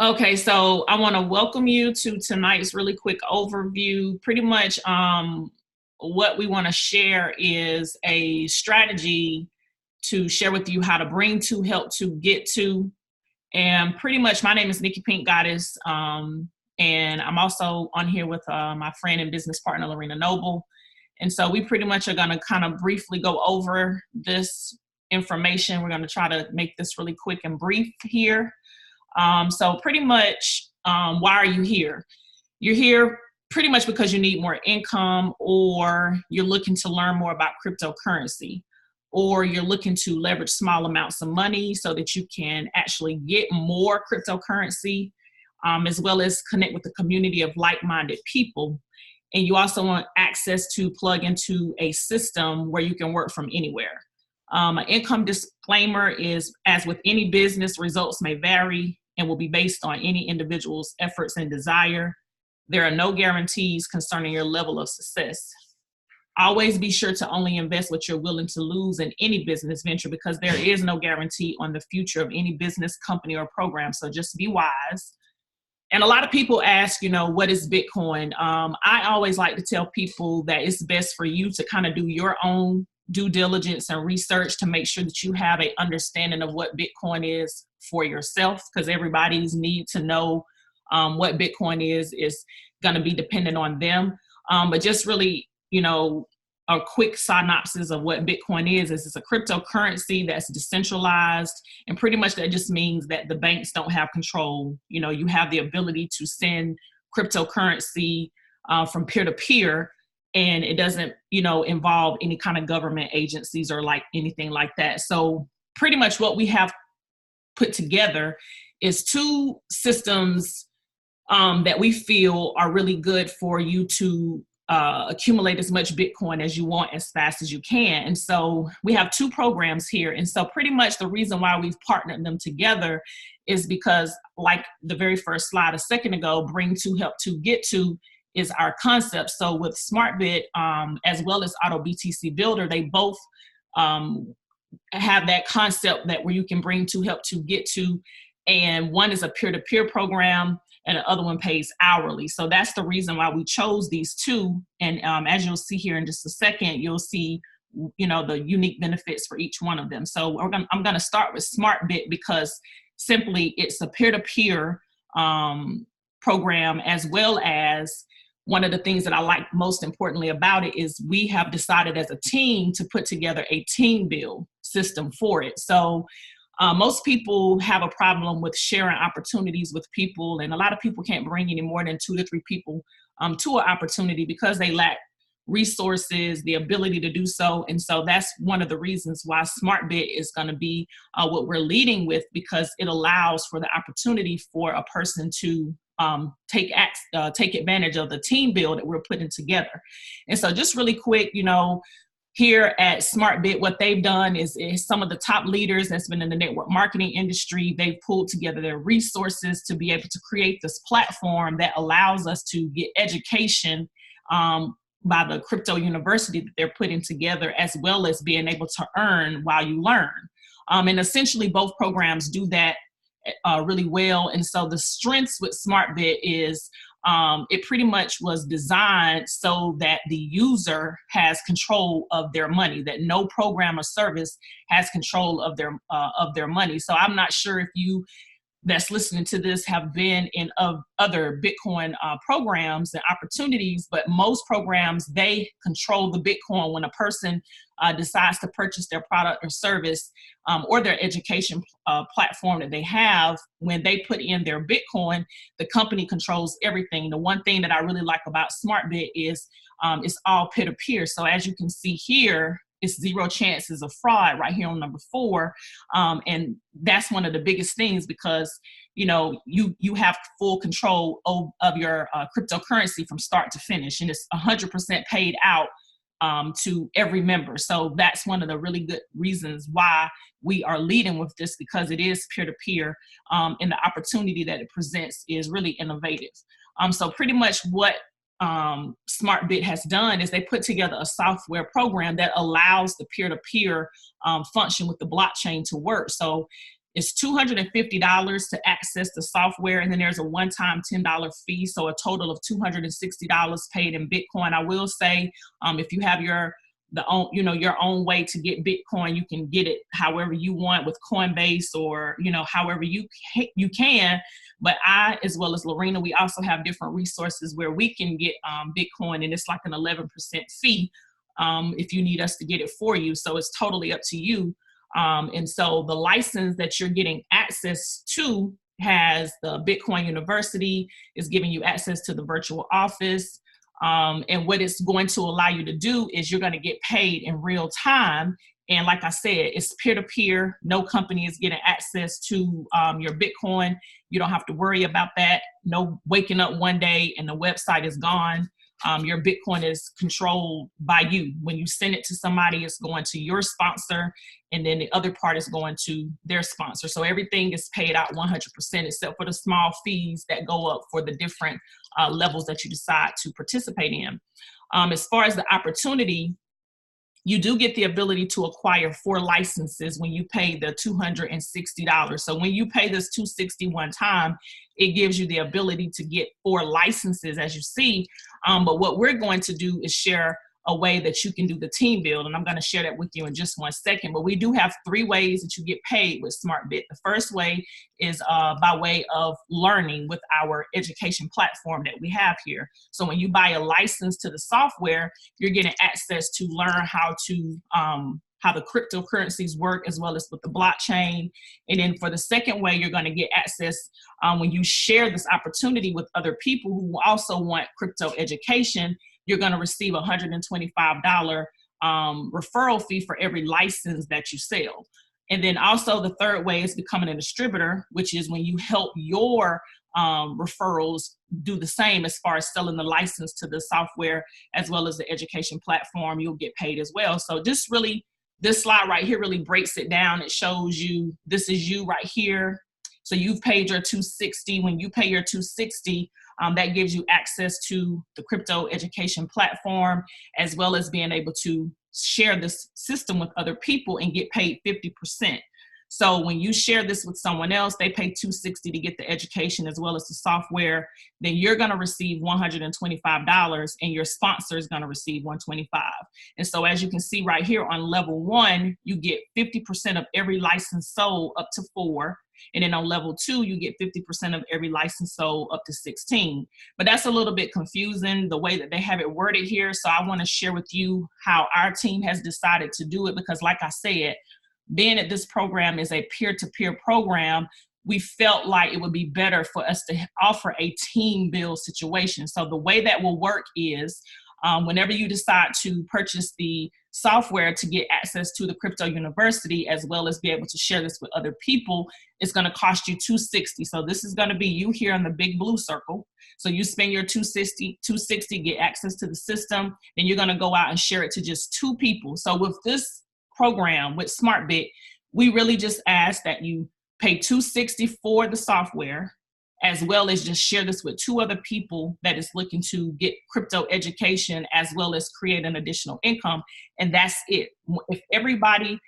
Okay, so I want to welcome you to tonight's really quick overview. Pretty much what we want to share is a strategy to share with you how to bring to, help to, get to. And pretty much my name is Nikki Pink Goddess. And I'm also on here with my friend and business partner, Lorena Noble. And so we pretty much are going to kind of briefly go over this information. We're going to try to make this really quick and brief here. So pretty much, why are you here? You're here pretty much because you need more income, or you're looking to learn more about cryptocurrency, or you're looking to leverage small amounts of money so that you can actually get more cryptocurrency, as well as connect with a community of like-minded people. And you also want access to plug into a system where you can work from anywhere. An income disclaimer is, as with any business, results may vary and will be based on any individual's efforts and desire. There are no guarantees concerning your level of success. Always be sure to only invest what you're willing to lose in any business venture, because there is no guarantee on the future of any business, company, or program. So just be wise. And a lot of people ask, what is Bitcoin? I always like to tell people that it's best for you to kind of do your own due diligence and research to make sure that you have an understanding of what Bitcoin is for yourself, because everybody's need to know what Bitcoin is going to be dependent on them. But just really, a quick synopsis of what Bitcoin is it's a cryptocurrency that's decentralized. And pretty much that just means that the banks don't have control. You have the ability to send cryptocurrency from peer to peer, and it doesn't, involve any kind of government agencies or like anything like that. So pretty much what we have put together is two systems that we feel are really good for you to accumulate as much Bitcoin as you want as fast as you can. And so we have two programs here. And so pretty much the reason why we've partnered them together is because, like the very first slide a second ago, bring to, help to, get to is our concept. So with Zmartbit, as well as AutoBTCBuilder, they both have that concept that where you can bring to, help to, get to. And one is a peer-to-peer program, and the other one pays hourly. So that's the reason why we chose these two. And as you'll see here in just a second, you'll see, the unique benefits for each one of them. So I'm going to start with Zmartbit because simply it's a peer-to-peer program, as well as one of the things that I like most importantly about it is we have decided as a team to put together a team build system for it. So most people have a problem with sharing opportunities with people, and a lot of people can't bring any more than 2 to 3 people to an opportunity because they lack resources, the ability to do so. And so that's one of the reasons why Zmartbit is going to be what we're leading with, because it allows for the opportunity for a person to take advantage of the team build that we're putting together. And so just really quick, here at Zmartbit, what they've done is some of the top leaders that's been in the network marketing industry, they've pulled together their resources to be able to create this platform that allows us to get education by the crypto university that they're putting together, as well as being able to earn while you learn. And essentially both programs do that really well. And so the strengths with Zmartbit is it pretty much was designed so that the user has control of their money, that no program or service has control of their money. So I'm not sure if you that's listening to this have been in other Bitcoin programs and opportunities, but most programs, they control the Bitcoin when a person decides to purchase their product or service or their education platform that they have. When they put in their Bitcoin, the company controls everything. The one thing that I really like about Zmartbit is it's all peer-to-peer. So as you can see here, it's zero chances of fraud right here on number 4. And that's one of the biggest things because, you have full control of your cryptocurrency from start to finish. And it's 100% paid out to every member. So that's one of the really good reasons why we are leading with this, because it is peer-to-peer and the opportunity that it presents is really innovative. So pretty much what Zmartbit has done is they put together a software program that allows the peer-to-peer function with the blockchain to work. So It's $250 to access the software, and then there's a one-time $10 fee, so a total of $260 paid in Bitcoin. I will say, if you have your own way to get Bitcoin, you can get it however you want with Coinbase or however you can. But I, as well as Lorena, we also have different resources where we can get Bitcoin, and it's like an 11% fee if you need us to get it for you. So it's totally up to you. And so the license that you're getting access to has the Bitcoin University, is giving you access to the virtual office. And what it's going to allow you to do is you're going to get paid in real time. And like I said, it's peer-to-peer. No company is getting access to your Bitcoin. You don't have to worry about that. No waking up one day and the website is gone. Your Bitcoin is controlled by you. When you send it to somebody, it's going to your sponsor, and then the other part is going to their sponsor. So everything is paid out 100%, except for the small fees that go up for the different levels that you decide to participate in. As far as the opportunity, you do get the ability to acquire 4 licenses when you pay the $260. So when you pay this $260 one time, it gives you the ability to get 4 licenses, as you see. But what we're going to do is share a way that you can do the team build, and I'm going to share that with you in just one second. But we do have 3 ways that you get paid with Zmartbit. The first way is by way of learning with our education platform that we have here. So when you buy a license to the software, you're getting access to learn how the cryptocurrencies work, as well as with the blockchain. And then for the second way, you're going to get access when you share this opportunity with other people who also want crypto education. You're going to receive a $125 referral fee for every license that you sell. And then also the third way is becoming a distributor, which is when you help your referrals do the same as far as selling the license to the software as well as the education platform. You'll get paid as well. So this slide right here really breaks it down. It shows you, this is you right here. So you've paid your $260. When you pay your $260, that gives you access to the crypto education platform, as well as being able to share this system with other people and get paid 50%. So when you share this with someone else, they pay $260 to get the education as well as the software. Then you're going to receive $125, and your sponsor is going to receive $125. And so as you can see right here on level 1, you get 50% of every license sold up to 4. And then on level 2, you get 50% of every license sold up to 16. But that's a little bit confusing, the way that they have it worded here. So I want to share with you how our team has decided to do it, because like I said, being that this program is a peer-to-peer program, we felt like it would be better for us to offer a team build situation. So the way that will work is whenever you decide to purchase the software to get access to the Crypto University, as well as be able to share this with other people, it's going to cost you $260. So this is going to be you here in the big blue circle. So you spend your $260, get access to the system, and you're going to go out and share it to just 2 people. So with this program, with Zmartbit, we really just ask that you pay $260 for the software, as well as just share this with 2 other people that is looking to get crypto education, as well as create an additional income. And that's it. If everybody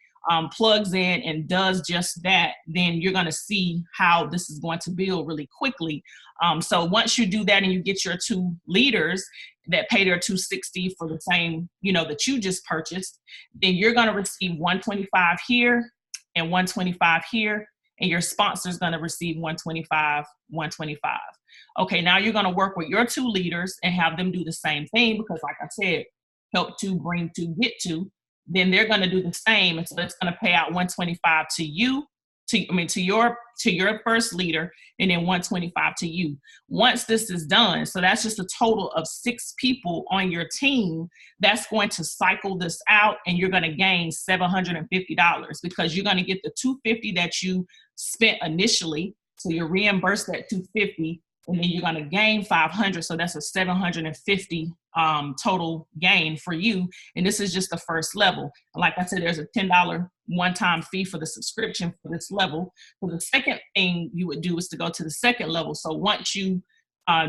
plugs in and does just that, then you're going to see how this is going to build really quickly. So once you do that and you get your 2 leaders that pay their $260 for the same, that you just purchased, then you're going to receive $125 here and $125 here. And your sponsor is going to receive $125. Okay, now you're going to work with your 2 leaders and have them do the same thing, because like I said, help to, bring to, get to. Then they're going to do the same, and so it's going to pay out $125 to you, to your first leader, and then $125 to you. Once this is done, so that's just a total of 6 people on your team that's going to cycle this out, and you're going to gain $750, because you're going to get the $250 that you spent initially. So you're reimbursed that $250, and then you're going to gain $500. So that's a $750 total gain for you. And this is just the first level. Like I said, there's a $10 one-time fee for the subscription for this level. So the second thing you would do is to go to the second level. So once you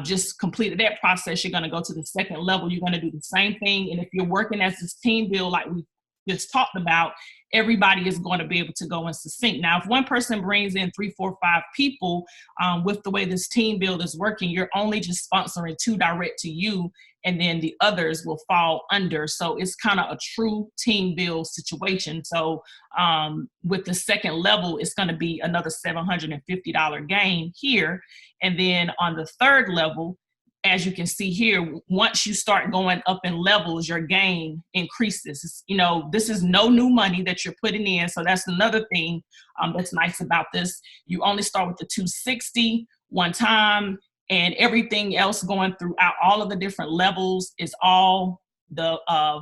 just completed that process, you're going to go to the second level. You're going to do the same thing. And if you're working as this team build, like we just talked about, everybody is going to be able to go and succinct. Now, if one person brings in 3, 4, 5 people, with the way this team build is working, you're only just sponsoring 2 direct to you, and then the others will fall under. So it's kind of a true team build situation. So with the second level, it's going to be another $750 gain here. And then on the third level, as you can see here, once you start going up in levels, your gain increases. You know, this is no new money that you're putting in. So that's another thing that's nice about this. You only start with the 260 one time, and everything else going throughout all of the different levels is all the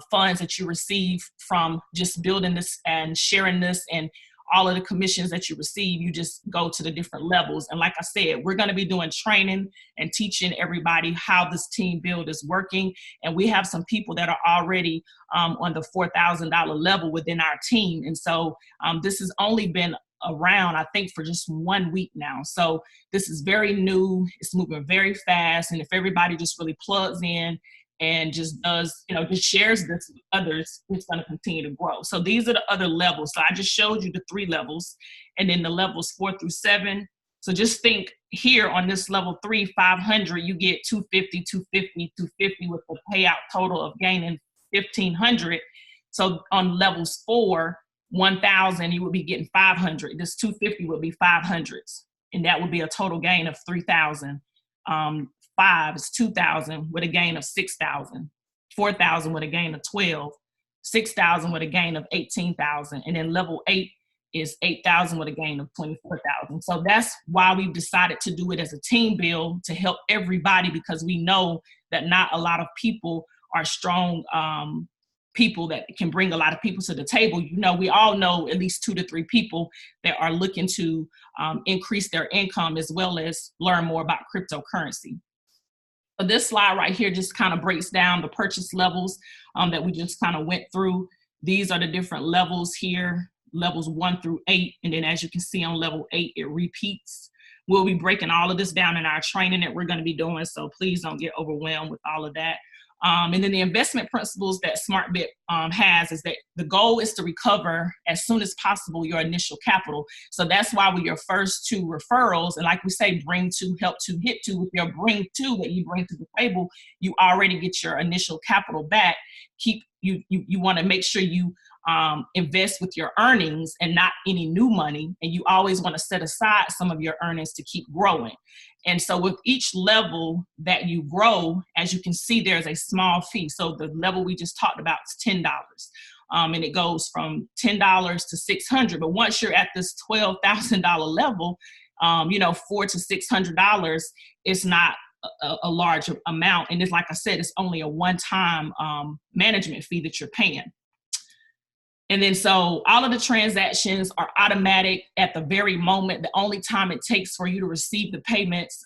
funds that you receive from just building this and sharing this, and all of the commissions that you receive, you just go to the different levels. And like I said, we're going to be doing training and teaching everybody how this team build is working. And we have some people that are already on the $4,000 level within our team. And so this has only been around, I think, for just 1 week now. So this is very new. It's moving very fast. And if everybody just really plugs in and just does, you know, just shares this with others, it's going to continue to grow. So these are the other levels. So I just showed you the 3 levels, and then the levels 4 through 7. So just think here on this level 3, 500, you get 250, 250, 250 with the payout total of gaining 1,500. So on levels 4, 1,000, you would be getting 500. This 250 would be 500s, and that would be a total gain of 3,000. 5 is 2,000 with a gain of 6,000, 4,000 with a gain of 12, 6,000 with a gain of 18,000, and then level 8 is 8,000 with a gain of 24,000. So that's why we've decided to do it as a team build, to help everybody, because we know that not a lot of people are strong people that can bring a lot of people to the table. You know, we all know at least 2 to 3 people that are looking to increase their income as well as learn more about cryptocurrency. So this slide right here just kind of breaks down the purchase levels that we just kind of went through. These are the different levels here, levels 1 through 8. And then as you can see on level 8, it repeats. We'll be breaking all of this down in our training that we're going to be doing. So please don't get overwhelmed with all of that. And then the investment principles that Zmartbit has is that the goal is to recover as soon as possible your initial capital. So that's why with your first 2 referrals, and like we say, bring 2, help 2, hit 2, with your bring 2 that you bring to the table, you already get your initial capital back. You want to make sure you invest with your earnings and not any new money. And you always want to set aside some of your earnings to keep growing. And so with each level that you grow, as you can see, there's a small fee. So the level we just talked about is $10. And it goes from $10 to $600. But once you're at this $12,000 level, you know, $400 to $600, it's not a large amount. And it's like I said, it's only a one-time management fee that you're paying. And then so all of the transactions are automatic at the very moment. The only time it takes for you to receive the payments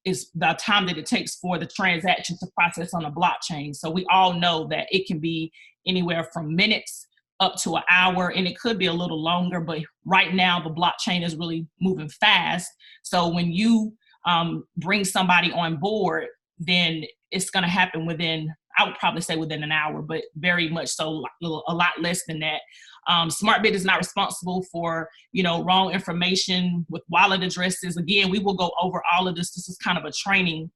is the time that it takes for the transaction to process on a blockchain. So we all know that it can be anywhere from minutes up to an hour, and it could be a little longer, but right now the blockchain is really moving fast. So when you bring somebody on board, then it's going to happen within, I would probably say within an hour, but very much so a lot less than that. Zmartbit is not responsible for, you know, wrong information with wallet addresses. Again, we will go over all of this. This is kind of a training,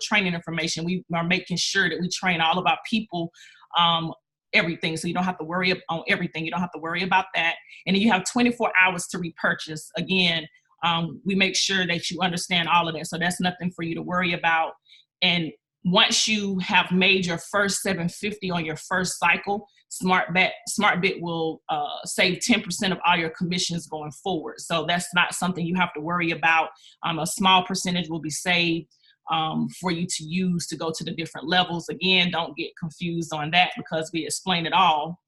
training information. We are making sure that we train all of our people, everything. So you don't have to worry on everything. You don't have to worry about that. And then you have 24 hours to repurchase. Again, we make sure that you understand all of that. So that's nothing for you to worry about. And once you have made your first 750 on your first cycle, Zmartbit will save 10% of all your commissions going forward. So that's not something you have to worry about. A small percentage will be saved for you to use to go to the different levels. Again, don't get confused on that because we explain it all.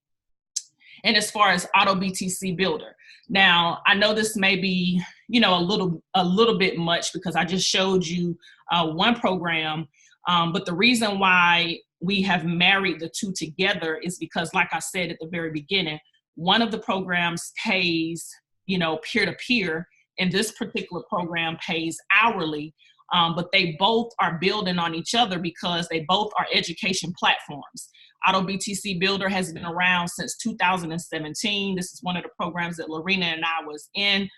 And as far as AutoBTCBuilder, now I know this may be, you know, a little bit much because I just showed you one program. But the reason why we have married the 2 together is because, like I said at the very beginning, one of the programs pays, you know, peer-to-peer, and this particular program pays hourly. But they both are building on each other because they both are education platforms. AutoBTCBuilder has been around since 2017. This is one of the programs that Lorena and I was in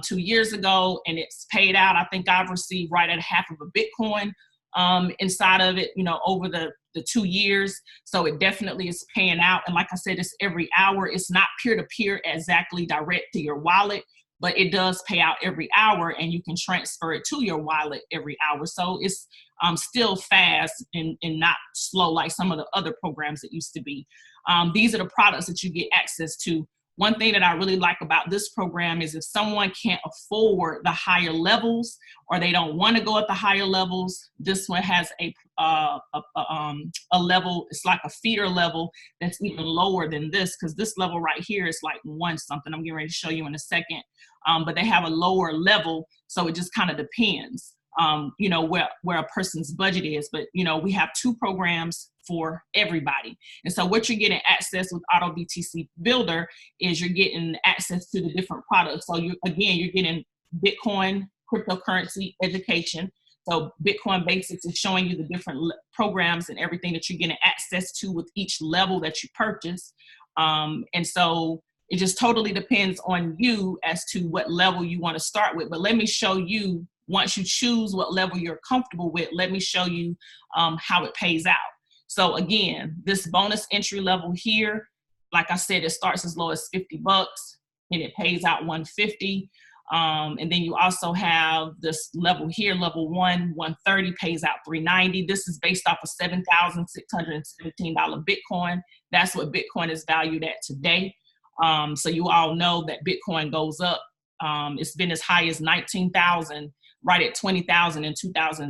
2 years ago, and it's paid out. I think I've received right at half of a Bitcoin inside of it, you know, over the 2 years. So it definitely is paying out. And like I said, it's every hour. It's not peer-to-peer exactly direct to your wallet, but it does pay out every hour, and you can transfer it to your wallet every hour. So it's still fast and not slow like some of the other programs that used to be. These are the products that you get access to. One thing that I really like about this program is if someone can't afford the higher levels or they don't want to go at the higher levels, this one has a level, it's like a feeder level that's even lower than this, because this level right here is like 1 something. I'm getting ready to show you in a second. But they have a lower level, so it just kind of depends, you know, where a person's budget is. But, you know, we have 2 programs for everybody. And so what you're getting access with AutoBTCBuilder is you're getting access to the different products. So you're getting Bitcoin, cryptocurrency education. So Bitcoin Basics is showing you the different programs and everything that you're getting access to with each level that you purchase. And so it just totally depends on you as to what level you want to start with. But let me show you, once you choose what level you're comfortable with, let me show you how it pays out. So again, this bonus entry level here, like I said, it starts as low as $50 and it pays out $150. And then you also have this level here, level 1, 130 pays out $390. This is based off of $7,617 Bitcoin. That's what Bitcoin is valued at today. So you all know that Bitcoin goes up. It's been as high as 19,000, right at 20,000 in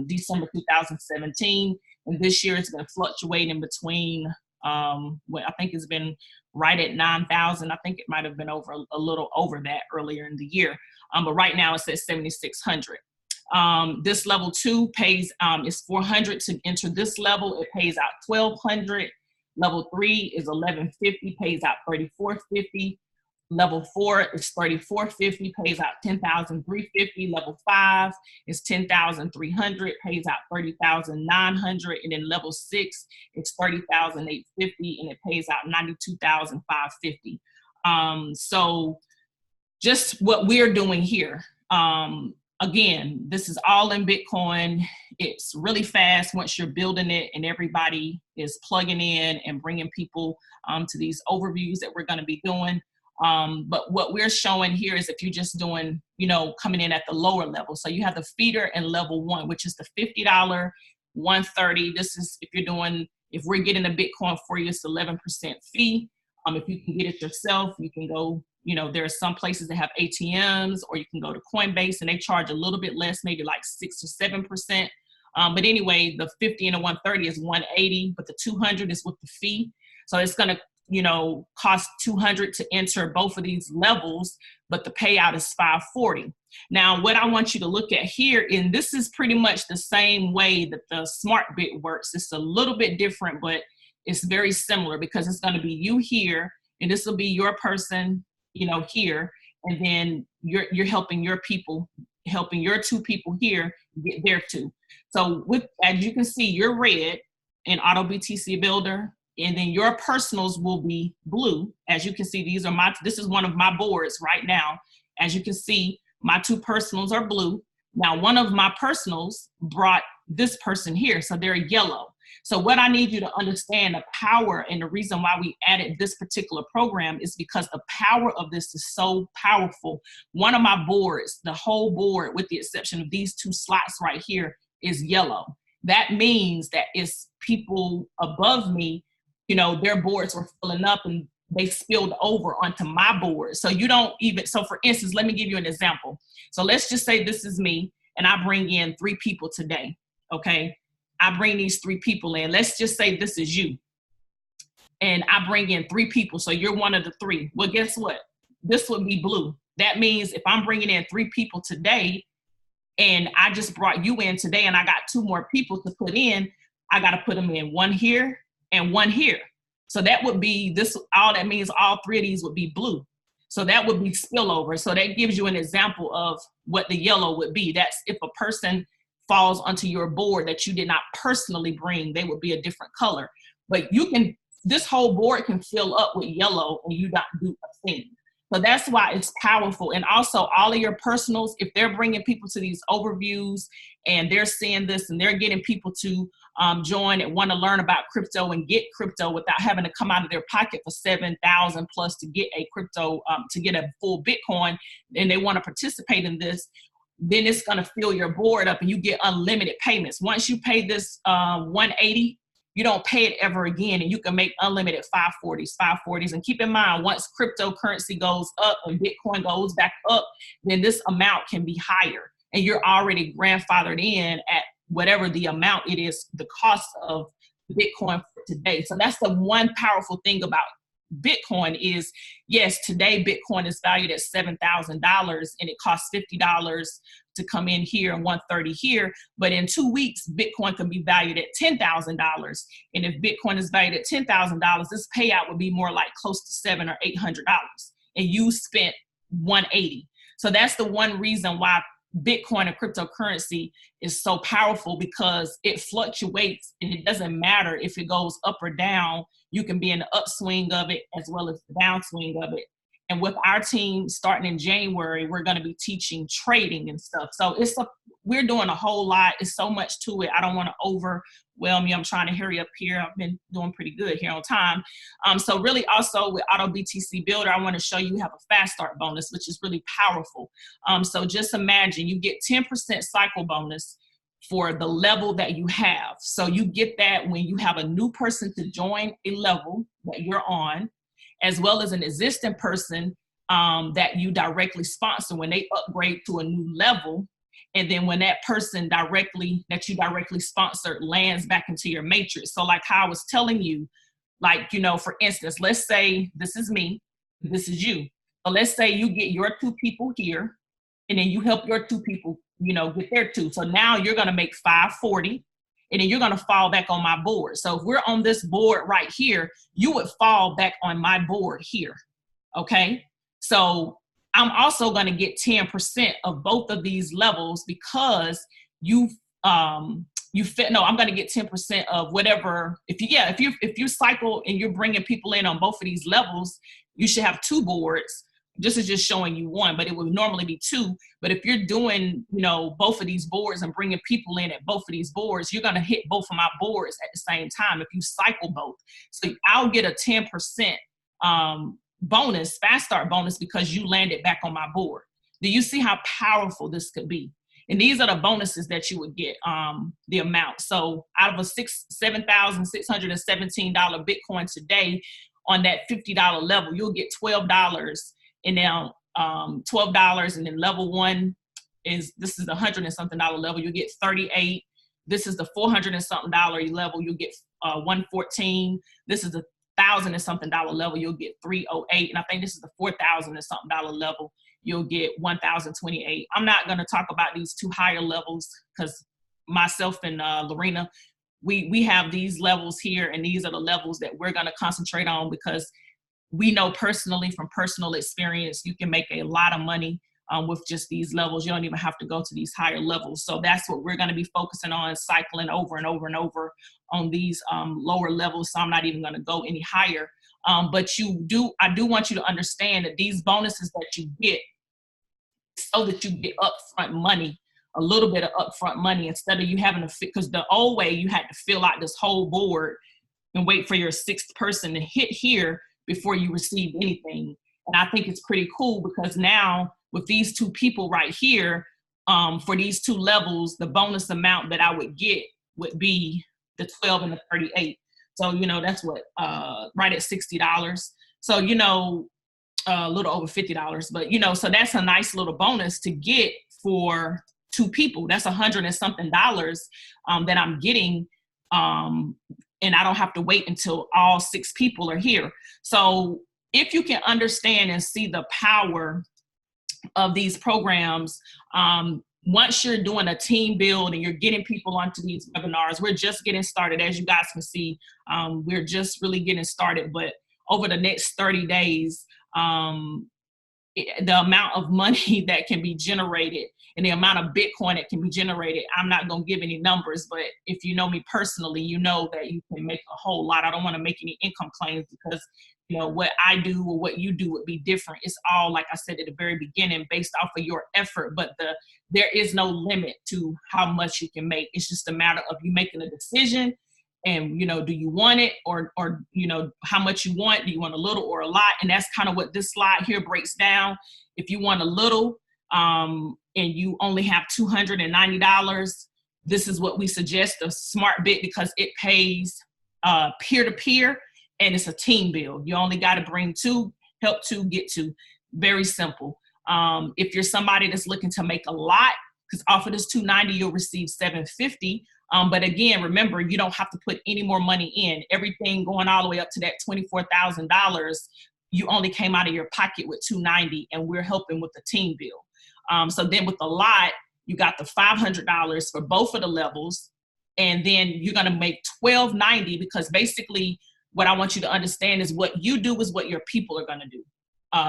December 2017. And this year it's been fluctuating between, I think it's been right at 9,000. I think it might have been over a little over that earlier in the year. But right now it's at 7,600. This level 2 pays, is $400 to enter this level. It pays out $1,200. Level 3 is $1,150, pays out $3,450. Level 4 is $3,450, pays out $10,350. Level 5 is $10,300, pays out $30,900. And then level 6 is $30,850, and it pays out $92,550. So just what we're doing here. Again, this is all in Bitcoin. It's really fast once you're building it and everybody is plugging in and bringing people to these overviews that we're going to be doing. But what we're showing here is if you're just doing, you know, coming in at the lower level. So you have the feeder and level 1, which is the $50, 130. This is if we're getting a Bitcoin for you, it's 11% fee. If you can get it yourself, you can go, you know, there are some places that have ATMs, or you can go to Coinbase and they charge a little bit less, maybe like 6 or 7%. But anyway, the 50 and the 130 is 180, but the 200 is with the fee. So it's going to, you know, cost $200 to enter both of these levels, but the payout is $540. Now, what I want you to look at here, and this is pretty much the same way that the Zmartbit works. It's a little bit different, but it's very similar, because it's going to be you here, and this will be your person, you know, here, and then you're helping your people, helping your 2 people here get their 2. So as you can see, you're red in AutoBTCBuilder, and then your personals will be blue. As you can see, this is one of my boards right now. As you can see, my 2 personals are blue. Now, one of my personals brought this person here, so they're yellow. So what I need you to understand, the power and the reason why we added this particular program is because the power of this is so powerful. One of my boards, the whole board, with the exception of these 2 slots right here, is yellow. That means that it's people above me, you know, their boards were filling up and they spilled over onto my board. So you don't even, so for instance, let me give you an example. So let's just say this is me and I bring in 3 people today, okay? I bring these 3 people in. Let's just say this is you. And I bring in 3 people, so you're one of the 3. Well, guess what? This would be blue. That means if I'm bringing in 3 people today and I just brought you in today and I got 2 more people to put in, I got to put them in, 1 here and 1 here. So that would be this, all that means all 3 of these would be blue. So that would be spillover. So that gives you an example of what the yellow would be. That's if a person falls onto your board that you did not personally bring, they would be a different color. But you can this whole board can fill up with yellow and you not do a thing. So that's why it's powerful. And also all of your personals, if they're bringing people to these overviews and they're seeing this and they're getting people to join and want to learn about crypto and get crypto without having to come out of their pocket for $7,000 plus to get a crypto, to get a full Bitcoin, and they want to participate in this, then it's going to fill your board up and you get unlimited payments. Once you pay this $180, you don't pay it ever again, and you can make unlimited 540s. And keep in mind, once cryptocurrency goes up and Bitcoin goes back up, then this amount can be higher. And you're already grandfathered in at whatever the amount it is, the cost of Bitcoin for today. So that's the one powerful thing about Bitcoin is, yes, today Bitcoin is valued at $7,000 and it costs $50 to come in here and $130 here. But in 2 weeks, Bitcoin can be valued at $10,000. And if Bitcoin is valued at $10,000, this payout would be more like close to $700 or $800. And you spent $180. So that's the one reason why Bitcoin and cryptocurrency is so powerful, because it fluctuates and it doesn't matter if it goes up or down. You can be in the upswing of it as well as the downswing of it. And with our team starting in January, we're going to be teaching trading and stuff. So we're doing a whole lot. It's so much to it. I don't want to overwhelm you. I'm trying to hurry up here. I've been doing pretty good here on time. So really also with AutoBTCBuilder, I want to show you have a fast start bonus, which is really powerful. So just imagine you get 10% cycle bonus for the level that you have. So you get that when you have a new person to join a level that you're on, as well as an existing person that you directly sponsor when they upgrade to a new level. And then when that person that you directly sponsored lands back into your matrix. So like how I was telling you, like, you know, for instance, let's say this is me, this is you. So let's say you get your 2 people here, and then you help your 2 people, you know, get their 2. So now you're going to make 540. And then you're going to fall back on my board. So if we're on this board right here, you would fall back on my board here. Okay. So I'm also going to get 10% of both of these levels because I'm going to get 10% of whatever. If you cycle and you're bringing people in on both of these levels, you should have 2 boards. This is just showing you 1, but it would normally be 2. But if you're doing, you know, both of these boards and bringing people in at both of these boards, you're going to hit both of my boards at the same time if you cycle both. So I'll get a 10% bonus, fast start bonus, because you landed back on my board. Do you see how powerful this could be? And these are the bonuses that you would get, the amount. So out of a $7,617 Bitcoin today on that $50 level, you'll get $12. And now $12, and then level 1 this is the $100 and something level, you get 38. This is the $400 and something level, you'll get 114. This is the $1,000 and something level, you'll get 308. And I think this is the $4,000 and something level, you'll get 1,028. I'm not going to talk about these 2 higher levels because myself and Lorena, we have these levels here, and these are the levels that we're going to concentrate on, because we know personally from personal experience, you can make a lot of money with just these levels. You don't even have to go to these higher levels. So that's what we're going to be focusing on, cycling over and over and over on these lower levels. So I'm not even going to go any higher. But I do want you to understand that these bonuses that you get, so that you get upfront money, a little bit of upfront money, instead of you having to, because the old way you had to fill out this whole board and wait for your 6th person to hit here before you receive anything. And I think it's pretty cool, because now with these 2 people right here, for these 2 levels, the bonus amount that I would get would be the 12 and the 38. So, you know, that's what, right at $60. So, you know, a little over $50, but, you know, so that's a nice little bonus to get for 2 people. That's $100 and something that I'm getting. And I don't have to wait until all 6 people are here. So if you can understand and see the power of these programs, once you're doing a team build and you're getting people onto these webinars, we're just getting started. As you guys can see, we're just really getting started. But over the next 30 days, the amount of money that can be generated and the amount of Bitcoin that can be generated. I'm not going to give any numbers, but if you know me personally, you know that you can make a whole lot. I don't want to make any income claims because, you know, what I do or what you do would be different. It's all, like I said at the very beginning, based off of your effort, but there is no limit to how much you can make. It's just a matter of you making a decision. And, you know, do you want it or, you know, how much you want? Do you want a little or a lot? And that's kind of what this slide here breaks down. If you want a little and you only have $290, this is what we suggest, the Zmartbit, because it pays peer-to-peer and it's a team build. You only got to bring two, help two, get two. Very simple. If you're somebody that's looking to make a lot, because off of this $290, you'll receive $750. But again, remember, you don't have to put any more money in. Everything going all the way up to that $24,000, you only came out of your pocket with $290, and we're helping with the team build. So then with the lot, you got the $500 for both of the levels, and then you're going to make $1,290, because basically what I want you to understand is what you do is what your people are going to do.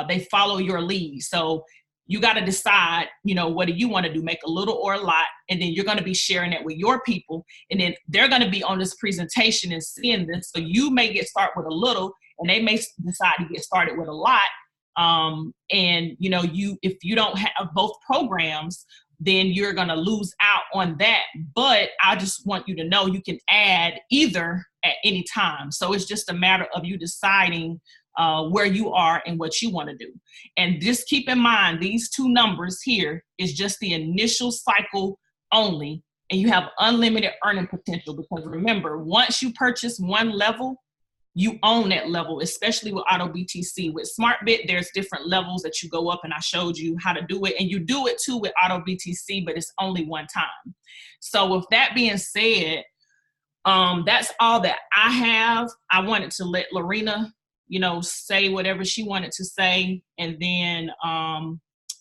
They follow your lead. So you got to decide, you know, what do you want to do? Make a little or a lot, and then you're going to be sharing it with your people, and then they're going to be on this presentation and seeing this. So you may get started with a little, and they may decide to get started with a lot. And you know, if you don't have both programs, then you're going to lose out on that. But I just want you to know you can add either at any time. So it's just a matter of you deciding where you are and what you want to do. And just keep in mind, these two numbers here is just the initial cycle only, and you have unlimited earning potential, because remember, once you purchase one level, you own that level, especially with AutoBTC. With Zmartbit, there's different levels that you go up, and I showed you how to do it, and you do it too with AutoBTC, but it's only one time. So with that being said, that's all that I have. I wanted to let Lorena, you know, say whatever she wanted to say. And then,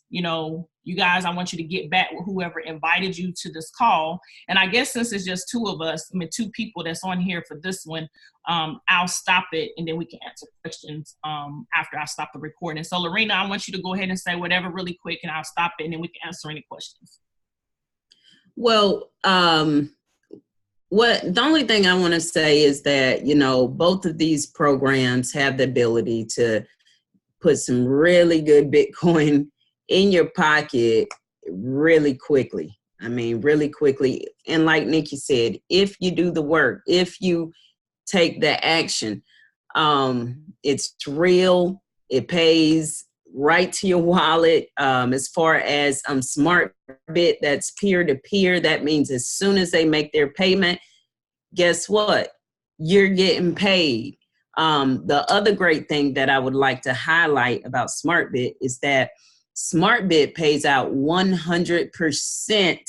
you know, you guys, I want you to get back with whoever invited you to this call. And I guess since it's just two of us, I mean, two people that's on here for this one, I'll stop it, and then we can answer questions after I stop the recording. So Lorena, I want you to go ahead and say whatever really quick, and I'll stop it, and then we can answer any questions. Well, the only thing I want to say is that, you know, both of these programs have the ability to put some really good Bitcoin in your pocket really quickly. I mean, really quickly. And like Nikki said, if you do the work, if you take the action, it's real, it pays right to your wallet. As far as Zmartbit, that's peer-to-peer. That means as soon as they make their payment, guess what? You're getting paid. The other great thing that I would like to highlight about Zmartbit is that Zmartbit pays out 100%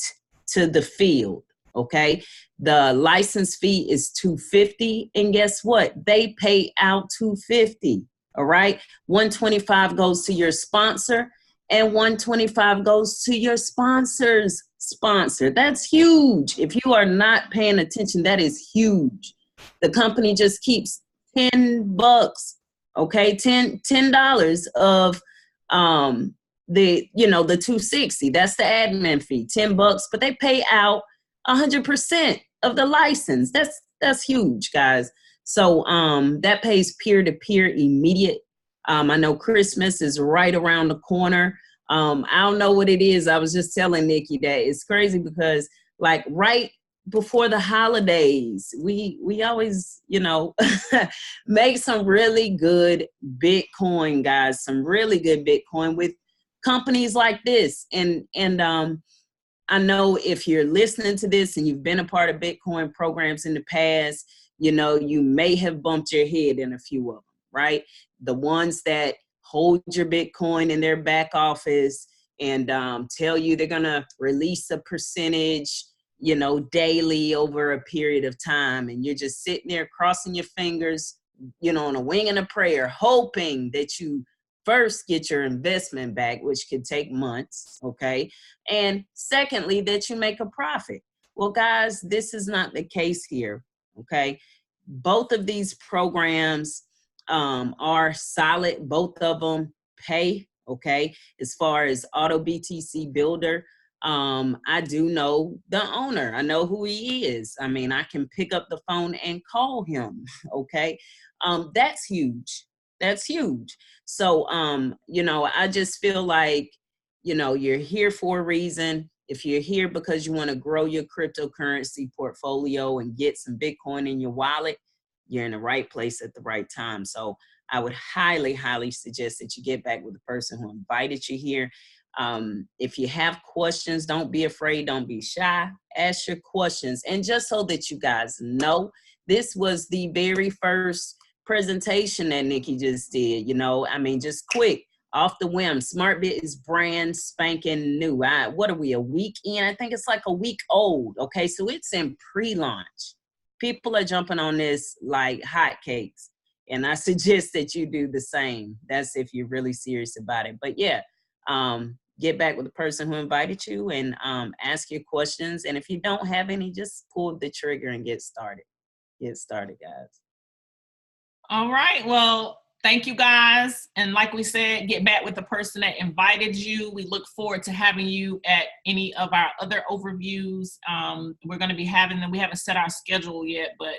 to the field, okay? The license fee is $250, and guess what? They pay out $250, all right? $125 goes to your sponsor, and $125 goes to your sponsor's sponsor. That's huge. If you are not paying attention, that is huge. The company just keeps $10, okay? $10 of the $260. That's the admin fee, $10, but they pay out 100% of the license. That's huge, guys. So that pays peer-to-peer immediate. I know Christmas is right around the corner. I don't know what it is. I was just telling Nikki that it's crazy because like right before the holidays, we always, you know, make some really good Bitcoin, guys, some really good Bitcoin with companies like this. And I know if you're listening to this and you've been a part of Bitcoin programs in the past, you know, you may have bumped your head in a few of them, right? The ones that hold your Bitcoin in their back office and tell you they're going to release a percentage, you know, daily over a period of time. And you're just sitting there crossing your fingers, you know, on a wing and a prayer, hoping that you first get your investment back, which could take months, okay? And secondly, that you make a profit. Well, guys, this is not the case here, okay? Both of these programs are solid. Both of them pay, okay? As far as AutoBTCBuilder, I do know the owner. I know who he is. I mean, I can pick up the phone and call him. Okay. That's huge. That's huge. So, you know, I just feel like, you know, you're here for a reason. If you're here because you want to grow your cryptocurrency portfolio and get some Bitcoin in your wallet, you're in the right place at the right time. So I would highly, highly suggest that you get back with the person who invited you here. If you have questions, don't be afraid, don't be shy, ask your questions. And just so that you guys know, this was the very first presentation that Nikki just did, you know, I mean, just quick, off the whim. Zmartbit is brand spanking new. What are we, a week in? I think it's like a week old. Okay, so it's in pre-launch. People are jumping on this like hotcakes. And I suggest that you do the same. That's if you're really serious about it. But yeah, get back with the person who invited you and ask your questions. And if you don't have any, just pull the trigger and get started. Get started, guys. All right. Well, thank you guys. And like we said, get back with the person that invited you. We look forward to having you at any of our other overviews. We're going to be having them. We haven't set our schedule yet, but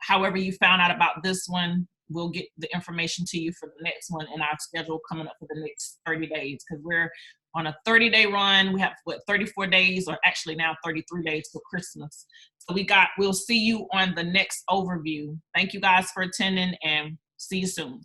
however you found out about this one, we'll get the information to you for the next one in our schedule coming up for the next 30 days because we're on a 30-day run. We have, 34 days, or actually now 33 days till Christmas. So we'll see you on the next overview. Thank you guys for attending and see you soon.